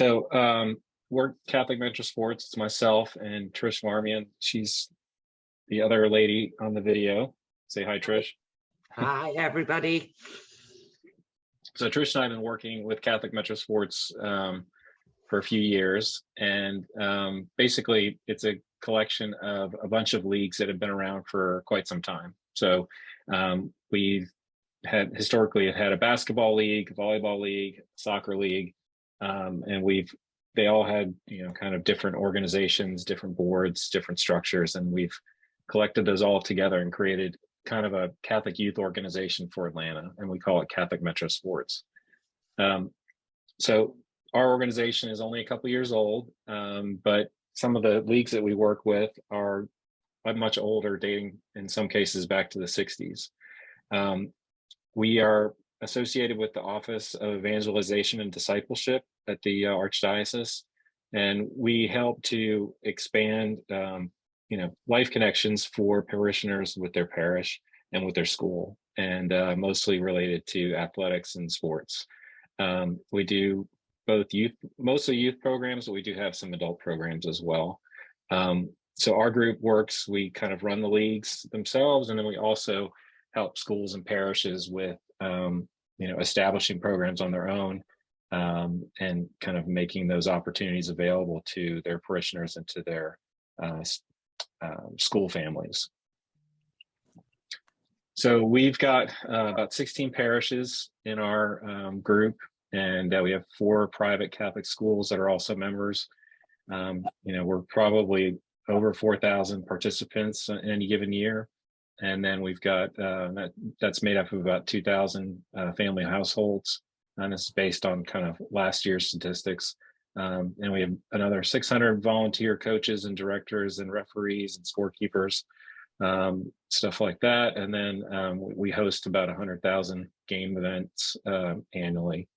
We're Catholic Mentor Sports. It's myself and Trish Marmion. She's the other lady on the video. Say hi, Trish. Hi, everybody. So Trish and I have been working with Catholic Metro Sports for a few years, and basically it's a collection of a bunch of leagues that have been around for quite some time. So we've historically had a basketball league, volleyball league, soccer league, and they all had kind of different organizations, different boards, different structures, and we've collected those all together and created kind of a Catholic youth organization for Atlanta, and we call it Catholic Metro Sports. So our organization is only a couple years old, but some of the leagues that we work with are much older, dating in some cases back to the 60s. We are associated with the Office of Evangelization and Discipleship at the Archdiocese, and we help to expand life connections for parishioners with their parish and with their school, and mostly related to athletics and sports. We do both mostly youth programs, but we do have some adult programs as well. So our group works, we kind of run the leagues themselves, and then we also help schools and parishes with establishing programs on their own, and kind of making those opportunities available to their parishioners and to their school families. So we've got about 16 parishes in our group, and we have 4 private Catholic schools that are also members. We're probably over 4,000 participants in any given year. And then we've got that's made up of about 2,000 family households, and this is based on kind of last year's statistics. And we have another 600 volunteer coaches and directors and referees and scorekeepers, stuff like that. And then we host about 100,000 game events annually.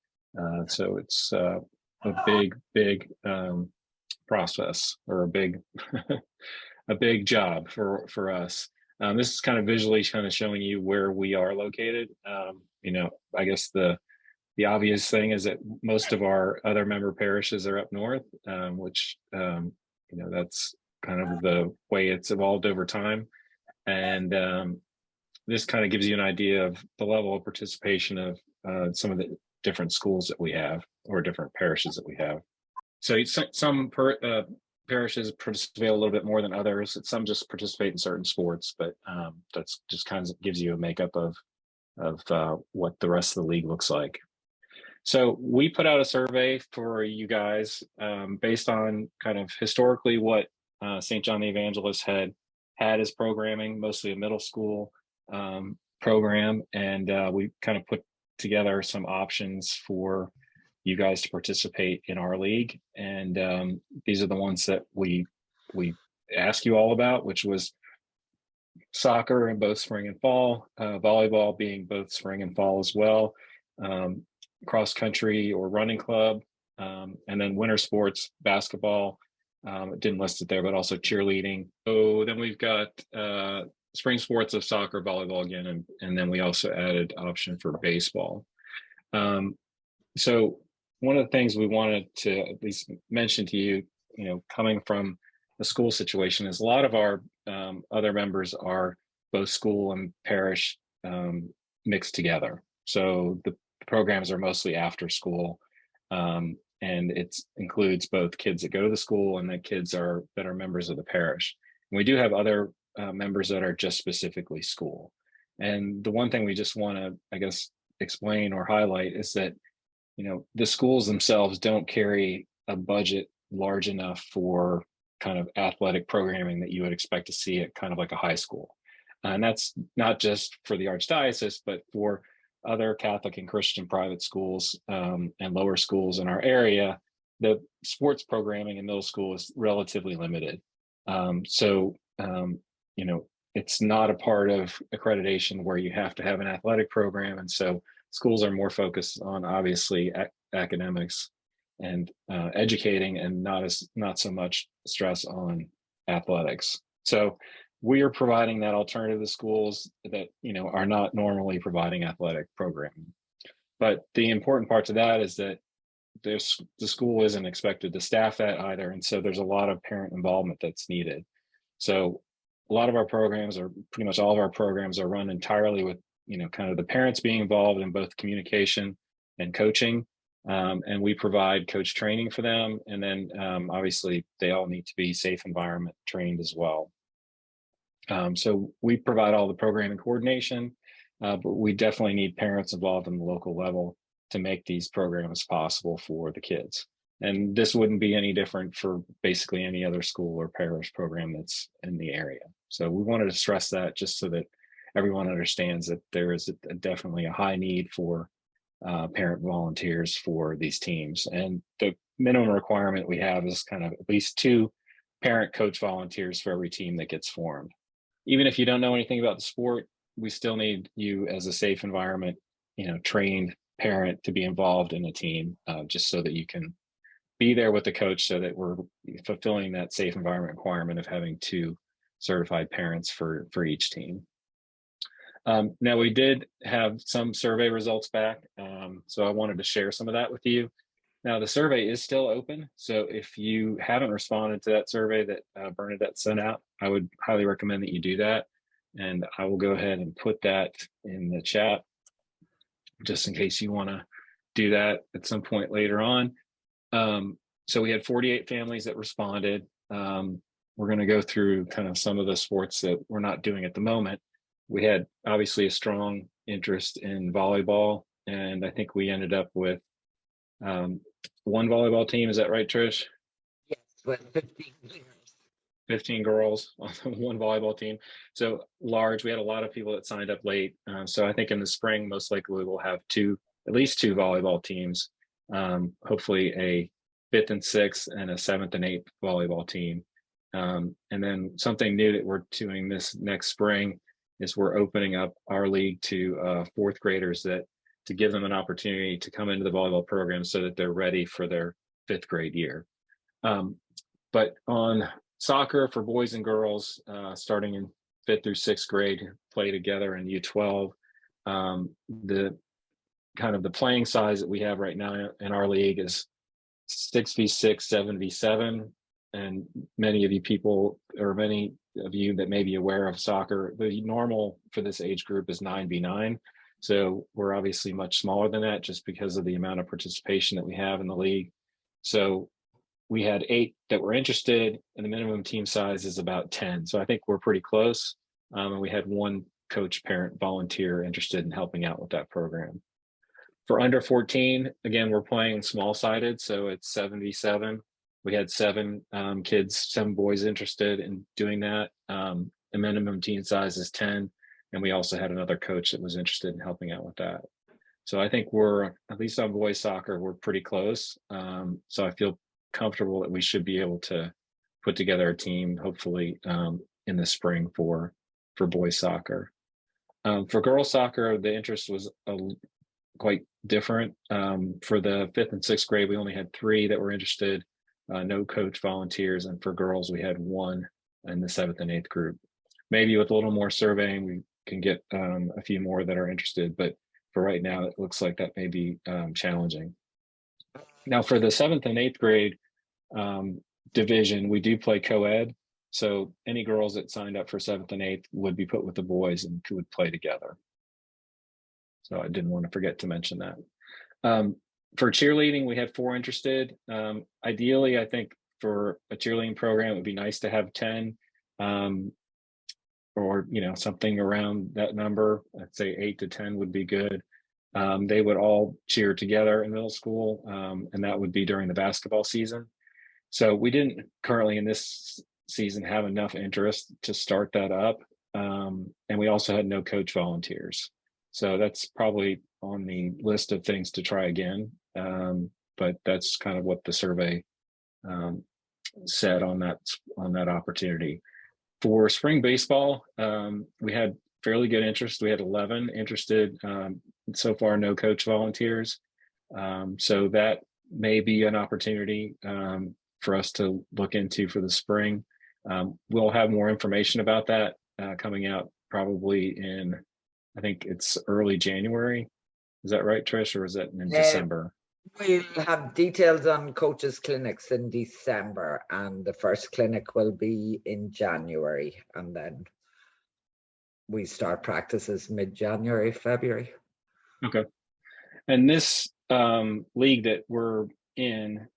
So it's a big process, or a big a big job for us. This is kind of visually kind of showing you where we are located. I guess the obvious thing is that most of our other member parishes are up north, which that's kind of the way it's evolved over time. And this kind of gives you an idea of the level of participation of some of the different schools that we have, or different parishes that we have. So some parishes participate a little bit more than others. Some just participate in certain sports, but that's just kind of gives you a makeup of what the rest of the league looks like. So we put out a survey for you guys based on kind of historically what St. John the Evangelist had as programming, mostly a middle school program, and we kind of put together some options for you guys to participate in our league, and these are the ones that we ask you all about, which was soccer in both spring and fall, volleyball being both spring and fall as well, cross country or running club, and then winter sports, basketball. It didn't list it there, but also cheerleading. So then we've got spring sports of soccer, volleyball again, and then we also added option for baseball. So one of the things we wanted to at least mention to you, coming from the school situation, is a lot of our other members are both school and parish mixed together. So the programs are mostly after school, and it includes both kids that go to the school and the kids that are members of the parish. And we do have other members that are just specifically school. And the one thing we just want to, I guess, explain or highlight is that the schools themselves don't carry a budget large enough for kind of athletic programming that you would expect to see at kind of like a high school. And that's not just for the Archdiocese, but for other Catholic and Christian private schools and lower schools in our area. The sports programming in middle school is relatively limited. It's not a part of accreditation where you have to have an athletic program. And so schools are more focused on obviously academics and educating, and not so much stress on athletics. So we are providing that alternative to schools that are not normally providing athletic programming. But the important part to that is that the school isn't expected to staff that either. And so there's a lot of parent involvement that's needed. So a lot of our programs, or pretty much all of our programs, are run entirely with, kind of the parents being involved in both communication and coaching. And we provide coach training for them. And then obviously they all need to be safe environment trained as well. So we provide all the programming coordination, but we definitely need parents involved in the local level to make these programs possible for the kids. And this wouldn't be any different for basically any other school or parish program that's in the area. So we wanted to stress that just so that everyone understands that there is definitely a high need for parent volunteers for these teams. And the minimum requirement we have is kind of at least 2 parent coach volunteers for every team that gets formed. Even if you don't know anything about the sport, we still need you as a safe environment, trained parent to be involved in a team, just so that you can be there with the coach, so that we're fulfilling that safe environment requirement of having 2 certified parents for each team. Now, we did have some survey results back, so I wanted to share some of that with you. Now, the survey is still open, so if you haven't responded to that survey that Bernadette sent out, I would highly recommend that you do that. And I will go ahead and put that in the chat, just in case you want to do that at some point later on. So we had 48 families that responded. We're going to go through kind of some of the sports that we're not doing at the moment. We had obviously a strong interest in volleyball, and I think we ended up with 1 volleyball team. Is that right, Trish? Yes, with 15 girls. 15 girls on 1 volleyball team. So large. We had a lot of people that signed up late. So I think in the spring, most likely we'll have at least 2 volleyball teams. Hopefully a 5th and 6th and a 7th and 8th volleyball team. And then something new that we're doing this next spring is we're opening up our league to 4th graders, to give them an opportunity to come into the volleyball program so that they're ready for their 5th grade year. But on soccer for boys and girls, starting in 5th through 6th grade, play together in U12. The kind of the playing size that we have right now in our league is 6v6, 7v7. And many of you that may be aware of soccer, the normal for this age group is 9v9. So we're obviously much smaller than that, just because of the amount of participation that we have in the league. So we had 8 that were interested, and the minimum team size is about 10. So I think we're pretty close. And we had 1 coach parent volunteer interested in helping out with that program. For under 14, again, we're playing small-sided, so it's 7v7. We had 7 boys interested in doing that. The minimum team size is 10, and we also had another coach that was interested in helping out with that. So I think we're, at least on boys soccer, we're pretty close. So I feel comfortable that we should be able to put together a team, hopefully in the spring for boys soccer. For girls soccer, the interest was quite different. For the 5th and 6th grade, we only had 3 that were interested. No coach volunteers, and for girls we had 1 in the 7th and 8th group. Maybe with a little more surveying we can get a few more that are interested, but for right now it looks like that may be challenging. Now for the 7th and 8th grade division, we do play co-ed, so any girls that signed up for 7th and 8th would be put with the boys and would play together. So I didn't want to forget to mention that. For cheerleading, we had 4 interested. Ideally, I think for a cheerleading program, it would be nice to have 10, or something around that number. I'd say 8 to 10 would be good. They would all cheer together in middle school, and that would be during the basketball season. So we didn't currently in this season have enough interest to start that up, and we also had no coach volunteers. So that's probably on the list of things to try again. But that's kind of what the survey said on that opportunity. For spring baseball, we had fairly good interest. We had 11 interested. So far, no coach volunteers. So that may be an opportunity for us to look into for the spring. We'll have more information about that coming out probably in, I think it's early January. Is that right, Trish, or is that in December? We'll have details on coaches' clinics in December, and the first clinic will be in January, and then we start practices mid-January, February. Okay. And this league that we're in,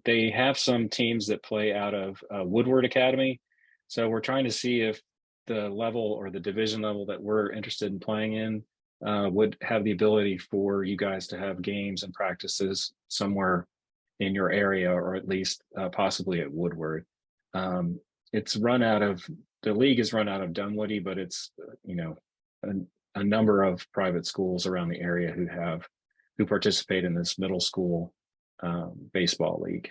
they have some teams that play out of Woodward Academy. So we're trying to see if the level or the division level that we're interested in playing in would have the ability for you guys to have games and practices somewhere in your area, or at least possibly at Woodward. It's run out of, the league is run out of Dunwoody, but it's, you know, a number of private schools around the area who participate in this middle school baseball league.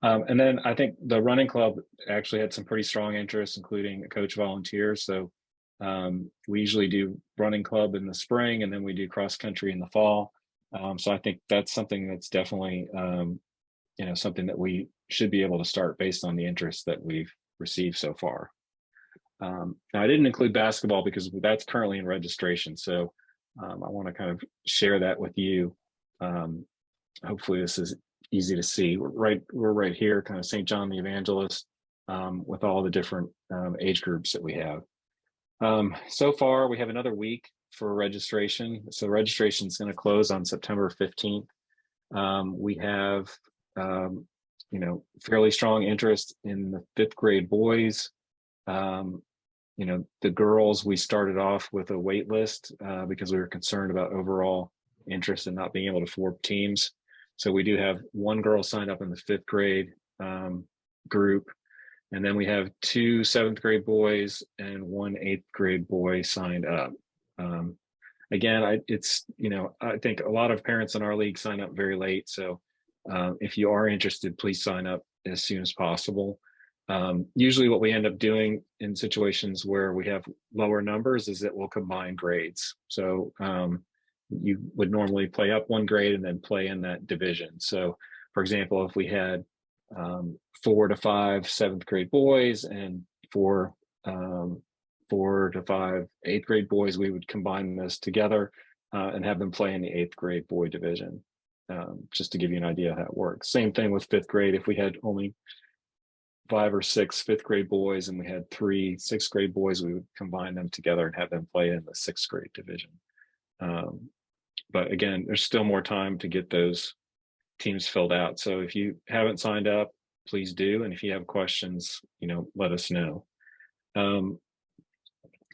And then I think the running club actually had some pretty strong interest, including a coach volunteer. So we usually do running club in the spring, and then we do cross country in the fall. So I think that's something that's definitely, you know, something that we should be able to start based on the interest that we've received so far. Now I didn't include basketball because that's currently in registration. So I want to kind of share that with you. Hopefully this is easy to see. We're right here, kind of St. John the Evangelist, with all the different age groups that we have. So far, we have another week for registration. So registration is going to close on September 15th. We have, you know, fairly strong interest in the 5th grade boys. You know, the girls, we started off with a wait list because we were concerned about overall interest and not being able to form teams. So we do have one girl signed up in the 5th grade group. And then we have 2 7th grade boys and 1 8th grade boy signed up. Again, it's, you know, I think a lot of parents in our league sign up very late. So if you are interested, please sign up as soon as possible. Usually what we end up doing in situations where we have lower numbers is that we'll combine grades. So you would normally play up one grade and then play in that division. So for example, if we had 4 to 5 7th grade boys and 4 to 5 8th grade boys, we would combine this together and have them play in the 8th grade boy division, just to give you an idea how it works. Same thing with 5th grade. If we had only 5 or 6 5th grade boys and we had 3 6th grade boys, we would combine them together and have them play in the 6th grade division. But again, there's still more time to get those teams filled out. So if you haven't signed up, please do. And if you have questions, you know, let us know.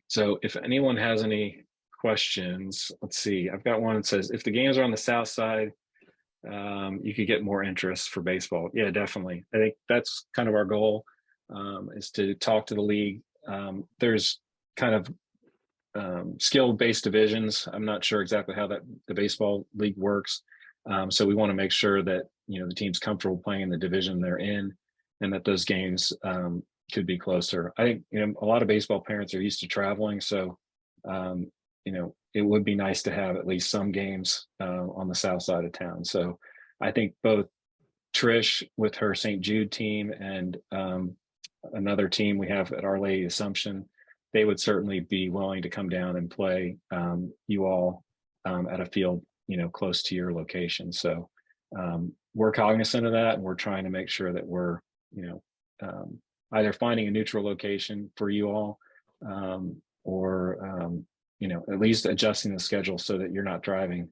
So if anyone has any questions, let's see, I've got one that says, if the games are on the south side, you could get more interest for baseball. Yeah, definitely. I think that's kind of our goal, is to talk to the league. There's kind of skill-based divisions. I'm not sure exactly how the baseball league works. So we want to make sure that, you know, the team's comfortable playing in the division they're in, and that those games could be closer. I think, you know, a lot of baseball parents are used to traveling, so you know, it would be nice to have at least some games on the south side of town. So I think both Trish with her St. Jude team and another team we have at Our Lady Assumption, they would certainly be willing to come down and play you all at a field, you know, close to your location. So we're cognizant of that, and we're trying to make sure that we're, you know, either finding a neutral location for you all, or you know, at least adjusting the schedule so that you're not driving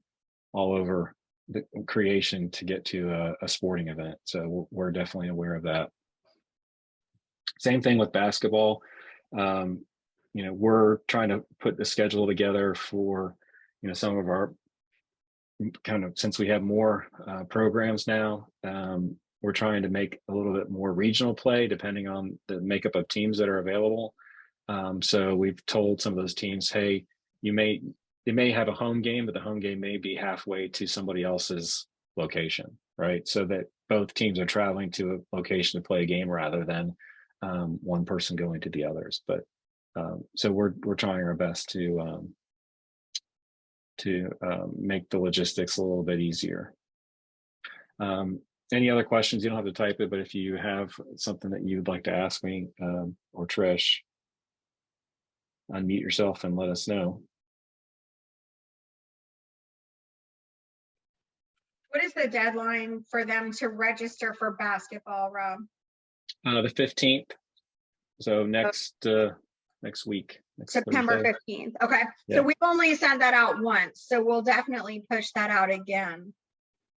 all over the creation to get to a sporting event. So we're definitely aware of that. Same thing with basketball. You know, we're trying to put the schedule together for, you know, some of our kind of, since we have more programs now, we're trying to make a little bit more regional play depending on the makeup of teams that are available. So we've told some of those teams, hey, they may have a home game, but the home game may be halfway to somebody else's location, right? So that both teams are traveling to a location to play a game rather than one person going to the others. But so we're trying our best to make the logistics a little bit easier. Any other questions? You don't have to type it, but if you have something that you'd like to ask me or Trish, unmute yourself and let us know. What is the deadline for them to register for basketball, Rob? The 15th. So next week, next September Thursday. 15th. Okay. Yeah. So we've only sent that out once. So we'll definitely push that out again.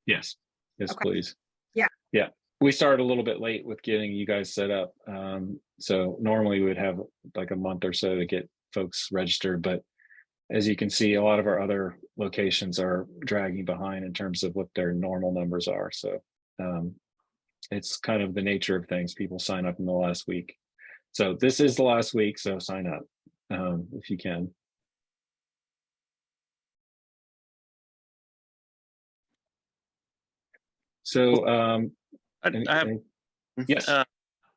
Yes. Yes, Okay. please. Yeah. Yeah. We started a little bit late with getting you guys set up. So normally we would have like a month or so to get folks registered, but as you can see, a lot of our other locations are dragging behind in terms of what their normal numbers are. So it's kind of the nature of things. People sign up in the last week. So this is the last week, so sign up if you can. So yes.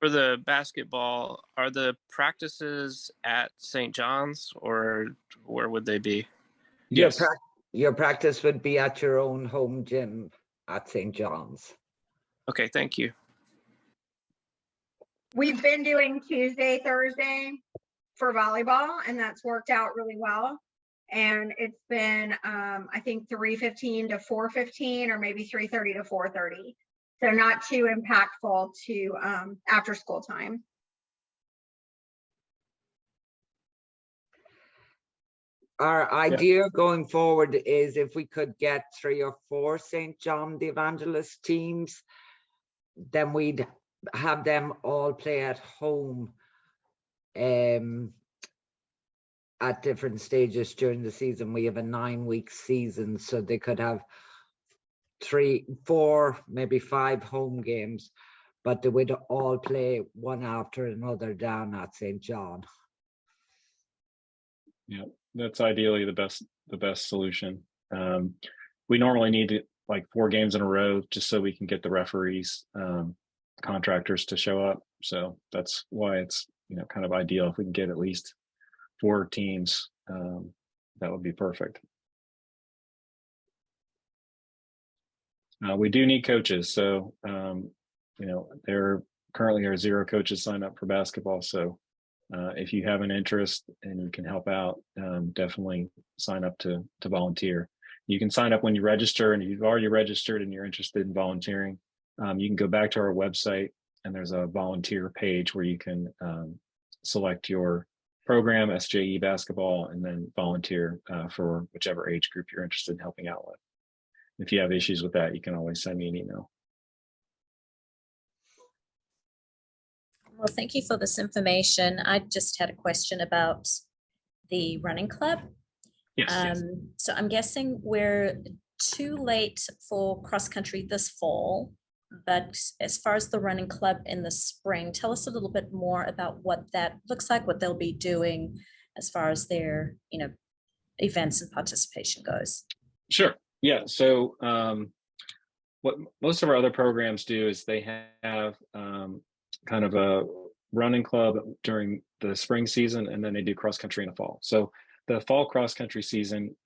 For the basketball, are the practices at St. John's, or where would they be? Yes. Your practice would be at your own home gym at St. John's. Okay, thank you. We've been doing Tuesday, Thursday for volleyball, and that's worked out really well. And it's been, I think 3:15 to 4:15, or maybe 3:30 to 4:30. So not too impactful to after school time. Our idea going forward is if we could get 3 or 4 St. John the Evangelist teams, then we'd have them all play at home at different stages during the season. We have a 9-week season, so they could have 3, 4, maybe 5 home games, but they would all play one after another down at St. John. Yeah, that's ideally the best solution. We normally need like 4 games in a row just so we can get the referees, contractors to show up. So that's why it's kind of ideal if we can get at least 4 teams. That would be perfect. We do need coaches, so there currently are 0 coaches signed up for basketball. So if you have an interest and you can help out, definitely sign up to volunteer. You can sign up when you register, and if you've already registered and you're interested in volunteering, you can go back to our website, and there's a volunteer page where you can select your program, SJE basketball, and then volunteer for whichever age group you're interested in helping out with. If you have issues with that, you can always send me an email. Well, thank you for this information. I just had a question about the running club. Yes. So I'm guessing we're too late for cross country this fall, but as far as the running club in the spring, tell us a little bit more about what that looks like, what they'll be doing as far as their, events and participation goes. Sure. Yeah. So what most of our other programs do is they have kind of a running club during the spring season, and then they do cross country in the fall. So the fall cross country season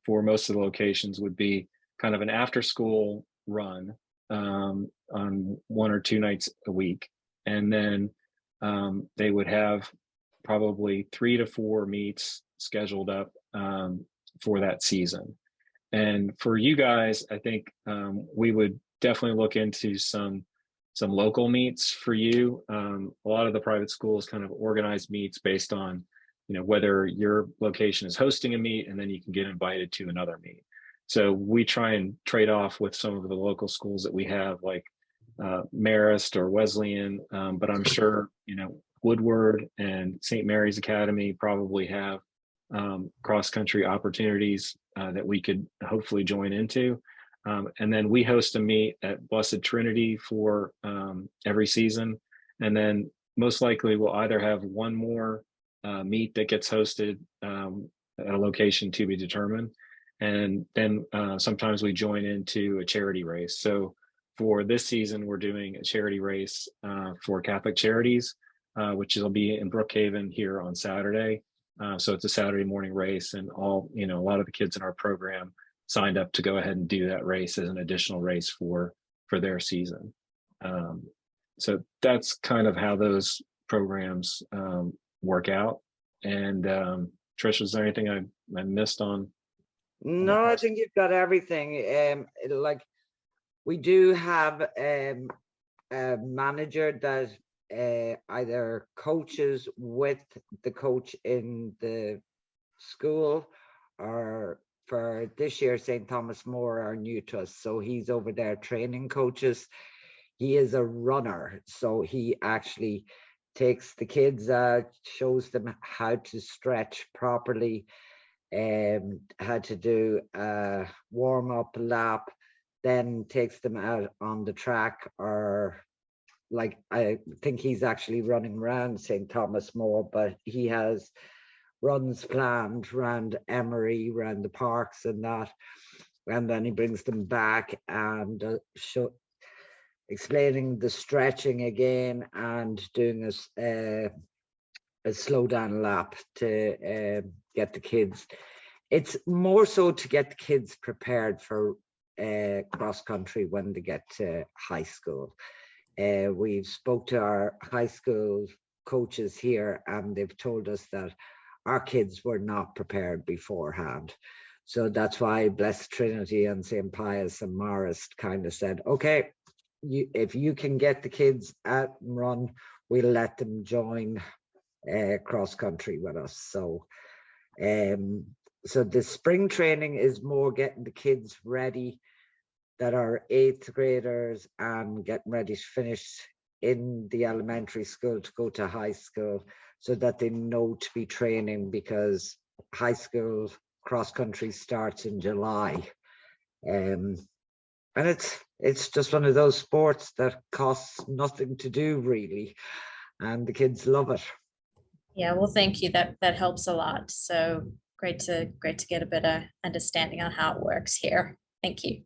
for most of the locations would be kind of an after school run on 1 or 2 nights a week. And then they would have probably 3 to 4 meets scheduled up for that season. And for you guys, I think we would definitely look into some local meets for you. A lot of the private schools kind of organize meets based on, whether your location is hosting a meet, and then you can get invited to another meet. So we try and trade off with some of the local schools that we have, like Marist or Wesleyan, but I'm sure, Woodward and St. Mary's Academy probably have cross-country opportunities that we could hopefully join into. And then we host a meet at Blessed Trinity for every season. And then most likely we'll either have one more meet that gets hosted at a location to be determined. And then sometimes we join into a charity race. So for this season, we're doing a charity race for Catholic Charities, which will be in Brookhaven here on Saturday. So it's a Saturday morning race, and a lot of the kids in our program signed up to go ahead and do that race as an additional race for their season. So that's kind of how those programs work out. And Trish, was there anything I missed on No, I think you've got everything. Like we do have a manager that either coaches with the coach in the school, or for this year, St. Thomas More are new to us. So he's over there training coaches. He is a runner. So he actually takes the kids out, shows them how to stretch properly, how to do a warm-up lap, then takes them out on the track, or like I think he's actually running around St. Thomas More, but he has runs planned around Emery, around the parks and that, and then he brings them back and explaining the stretching again and doing a slow down lap to get the kids. It's more so to get the kids prepared for cross country when they get to high school. We've spoke to our high school coaches here, and they've told us that our kids were not prepared beforehand. So that's why Blessed Trinity and St. Pius and Marist kind of said, okay, if you can get the kids out and run, we'll let them join cross country with us. So so the spring training is more getting the kids ready that are 8th graders and getting ready to finish in the elementary school to go to high school, so that they know to be training, because high school cross country starts in July. And it's just one of those sports that costs nothing to do really, and the kids love it. Yeah, well, thank you. That helps a lot. So great to get a better understanding on how it works here. Thank you.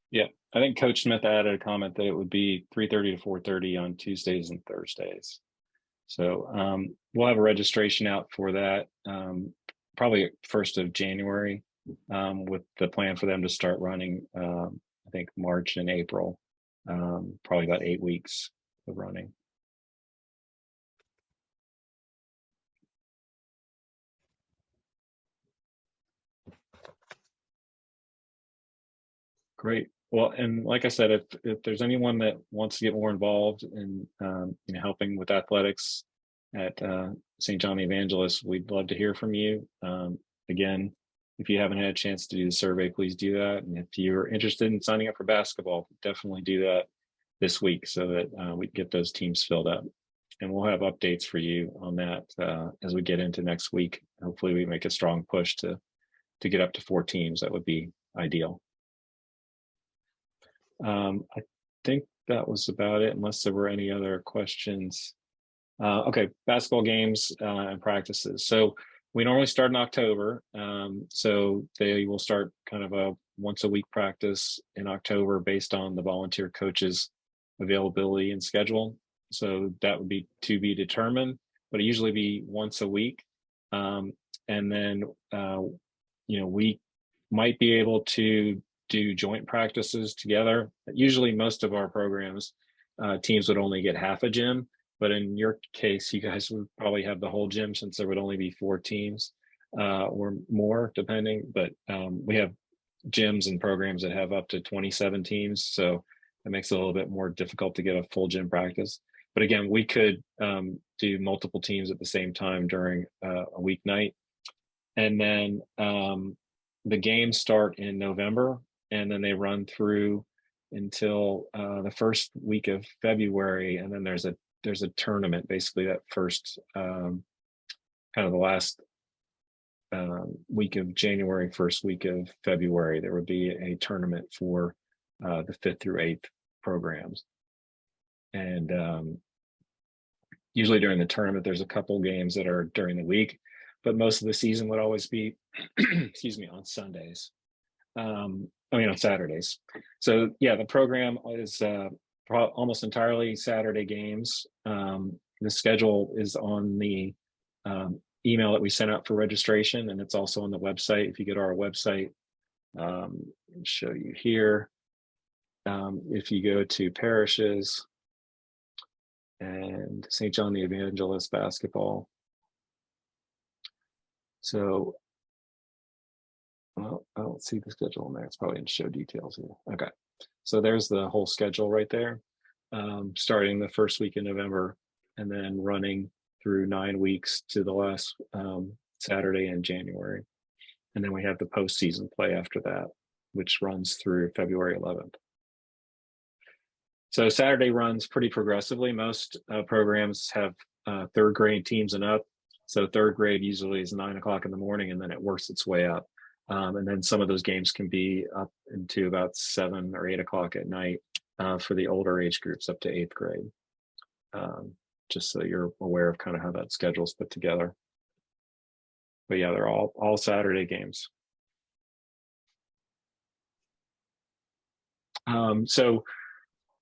Yeah, I think Coach Smith added a comment that it would be 3:30 to 4:30 on Tuesdays and Thursdays. So we'll have a registration out for that probably 1st of January, with the plan for them to start running, I think March and April, probably about 8 weeks of running. Great. Well, and like I said, if there's anyone that wants to get more involved in helping with athletics at St. John the Evangelist, we'd love to hear from you. Again, if you haven't had a chance to do the survey, please do that. And if you're interested in signing up for basketball, definitely do that this week so that we get those teams filled up. And we'll have updates for you on that as we get into next week. Hopefully we make a strong push to get up to 4 teams. That would be ideal. I think that was about it, unless there were any other questions. Okay, basketball games and practices. So we normally start in October. So they will start kind of a once a week practice in October based on the volunteer coaches' availability and schedule. So that would be to be determined, but it usually be once a week. And then, we might be able to do joint practices together. Usually most of our programs, teams would only get half a gym, but in your case, you guys would probably have the whole gym, since there would only be 4 teams or more depending, but we have gyms and programs that have up to 27 teams. So it makes it a little bit more difficult to get a full gym practice. But again, we could do multiple teams at the same time during a weeknight. And then the games start in November, and then they run through until the first week of February. And then there's a tournament, basically that first kind of the last week of January, first week of February, there would be a tournament for the 5th through 8th programs. And usually during the tournament, there's a couple games that are during the week, but most of the season would always be, excuse me, on Sundays. On Saturdays. So yeah, the program is almost entirely Saturday games. The schedule is on the email that we sent out for registration, and it's also on the website. If you go to our website, I'll show you here. If you go to parishes and St. John the Evangelist basketball. So Well, I don't see the schedule in there. It's probably in show details here. Okay. So there's the whole schedule right there, starting the first week in November and then running through 9 weeks to the last Saturday in January. And then we have the postseason play after that, which runs through February 11th. So Saturday runs pretty progressively. Most programs have third grade teams and up. So third grade usually is 9 o'clock in the morning, and then it works its way up. And then some of those games can be up into about 7 or 8 o'clock at night for the older age groups up to 8th grade. Just so you're aware of kind of how that schedule's put together. But yeah, they're all Saturday games. So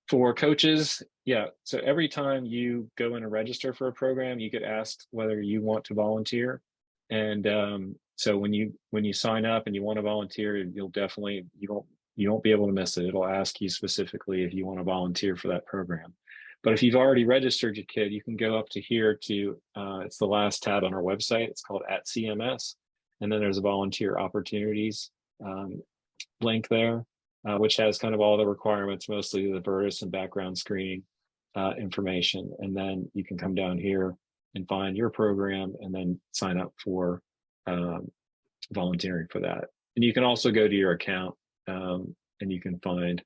for coaches, yeah, so every time you go in and register for a program, you get asked whether you want to volunteer. And so when you sign up and you want to volunteer, you'll definitely, you won't be able to miss it. It'll ask you specifically if you want to volunteer for that program. But if you've already registered your kid, you can go up to here to, it's the last tab on our website. It's called at CMS. And then there's a volunteer opportunities link there, which has kind of all the requirements, mostly the Vertus and background screening information. And then you can come down here and find your program and then sign up for volunteering for that. And you can also go to your account and you can find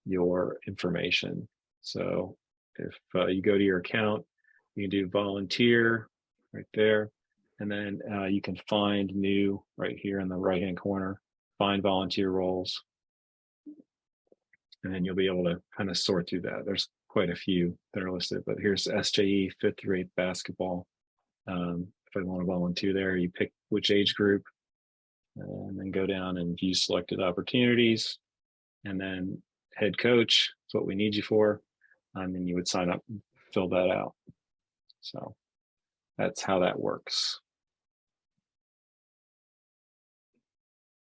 your information. So if you go to your account, you can do volunteer right there. And then you can find new right here in the right-hand corner, find volunteer roles. And then you'll be able to kind of sort through that. There's quite a few that are listed, but here's SJE 5th through 8th basketball. If I want to volunteer there, you pick which age group and then go down and view selected opportunities. And then head coach is what we need you for. And then you would sign up and fill that out. So that's how that works.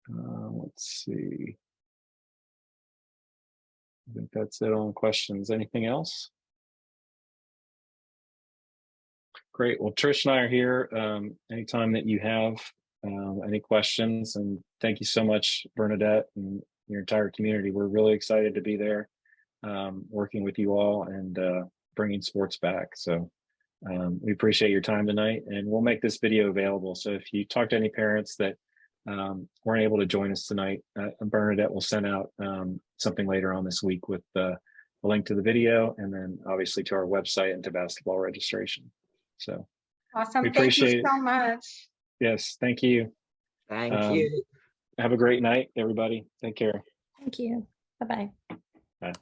Let's see. I think that's it on questions. Anything else? Great. Well, Trish and I are here anytime that you have any questions. And thank you so much, Bernadette, and your entire community. We're really excited to be there working with you all and bringing sports back. So we appreciate your time tonight, and we'll make this video available. So if you talk to any parents that weren't able to join us tonight, Bernadette will send out something later on this week with a link to the video, and then obviously to our website and to basketball registration. So Awesome. we Thank you appreciate so much. Yes, thank you. Thank you. Have a great night, everybody. Take care. Thank you. Bye-bye. Bye.